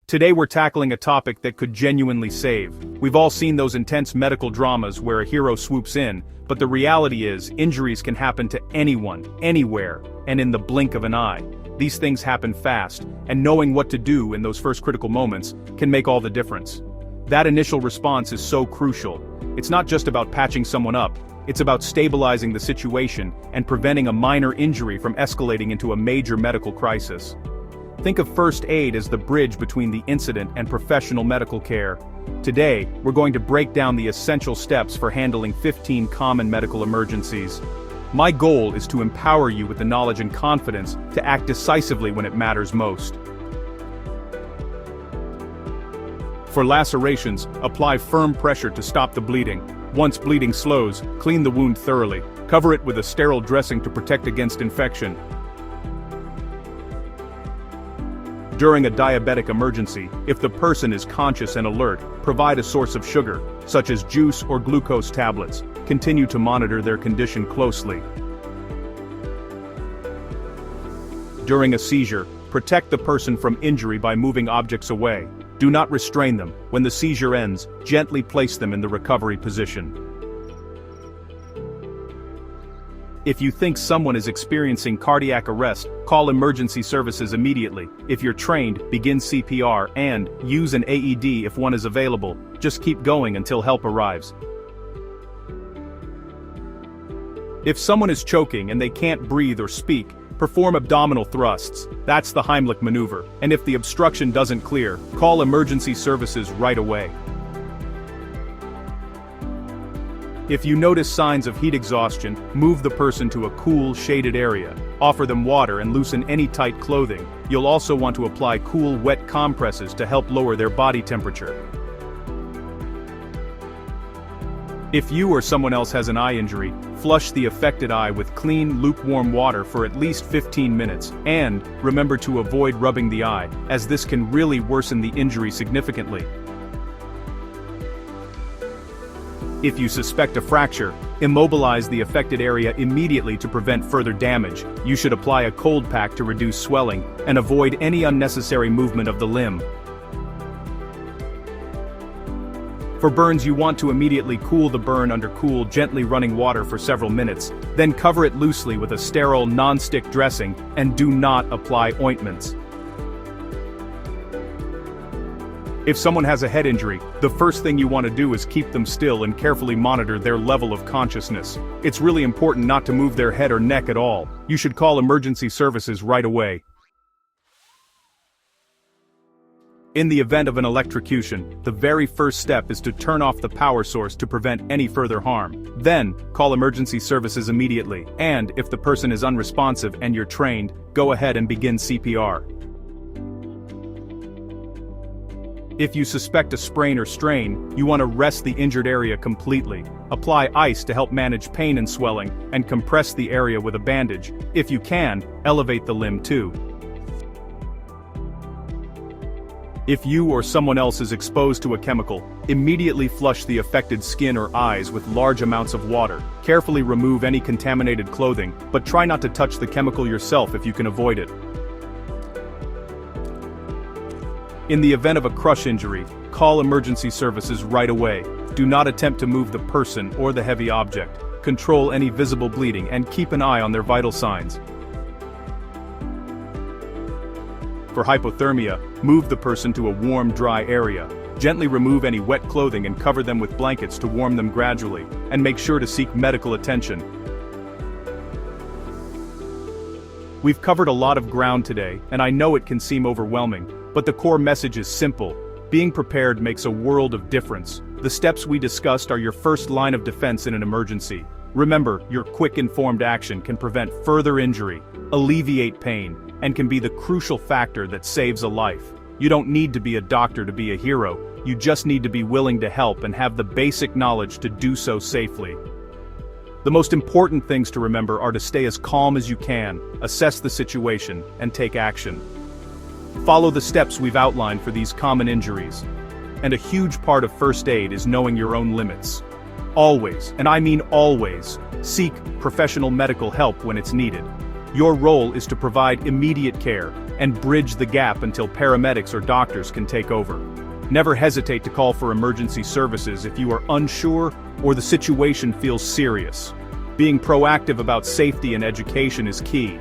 Today we're tackling a topic that could genuinely save. We've all seen those intense medical dramas where a hero swoops in, but the reality is, injuries can happen to anyone, anywhere, and in the blink of an eye. These things happen fast, and knowing what to do in those first critical moments can make all the difference. That initial response is so crucial. It's not just about patching someone up, it's about stabilizing the situation and preventing a minor injury from escalating into a major medical crisis. Think of first aid as the bridge between the incident and professional medical care. Today, we're going to break down the essential steps for handling 15 common medical emergencies. My goal is to empower you with the knowledge and confidence to act decisively when it matters most. For lacerations, apply firm pressure to stop the bleeding. Once bleeding slows, clean the wound thoroughly. Cover it with a sterile dressing to protect against infection. During a diabetic emergency, if the person is conscious and alert, provide a source of sugar, such as juice or glucose tablets. Continue to monitor their condition closely. During a seizure, protect the person from injury by moving objects away. Do not restrain them. When the seizure ends, gently place them in the recovery position. If you think someone is experiencing cardiac arrest, call emergency services immediately. If you're trained, begin CPR and use an AED if one is available. Just keep going until help arrives. If someone is choking and they can't breathe or speak, perform abdominal thrusts. That's the Heimlich maneuver. And if the obstruction doesn't clear, call emergency services right away. If you notice signs of heat exhaustion, move the person to a cool, shaded area. Offer them water and loosen any tight clothing. You'll also want to apply cool, wet compresses to help lower their body temperature. If you or someone else has an eye injury, flush the affected eye with clean, lukewarm water for at least 15 minutes, and remember to avoid rubbing the eye, as this can really worsen the injury significantly. If you suspect a fracture, immobilize the affected area immediately to prevent further damage. You should apply a cold pack to reduce swelling, and avoid any unnecessary movement of the limb. For burns, you want to immediately cool the burn under cool, gently running water for several minutes, then cover it loosely with a sterile, non-stick dressing, and do not apply ointments. If someone has a head injury, the first thing you want to do is keep them still and carefully monitor their level of consciousness. It's really important not to move their head or neck at all. You should call emergency services right away. In the event of an electrocution, the very first step is to turn off the power source to prevent any further harm. Then, call emergency services immediately, and if the person is unresponsive and you're trained, go ahead and begin CPR. If you suspect a sprain or strain, you want to rest the injured area completely. Apply ice to help manage pain and swelling, and compress the area with a bandage. If you can, elevate the limb too. If you or someone else is exposed to a chemical, immediately flush the affected skin or eyes with large amounts of water. Carefully remove any contaminated clothing, but try not to touch the chemical yourself if you can avoid it. In the event of a crush injury, call emergency services right away. Do not attempt to move the person or the heavy object. Control any visible bleeding and keep an eye on their vital signs. For hypothermia, move the person to a warm, dry area. Gently remove any wet clothing and cover them with blankets to warm them gradually, and make sure to seek medical attention. We've covered a lot of ground today, and I know it can seem overwhelming, but the core message is simple. Being prepared makes a world of difference. The steps we discussed are your first line of defense in an emergency. Remember, your quick, informed action can prevent further injury, alleviate pain, and can be the crucial factor that saves a life. You don't need to be a doctor to be a hero. You just need to be willing to help and have the basic knowledge to do so safely. The most important things to remember are to stay as calm as you can, assess the situation, and take action. Follow the steps we've outlined for these common injuries. And a huge part of first aid is knowing your own limits. Always, and I mean always, seek professional medical help when it's needed. Your role is to provide immediate care, and bridge the gap until paramedics or doctors can take over. Never hesitate to call for emergency services if you are unsure or the situation feels serious. Being proactive about safety and education is key.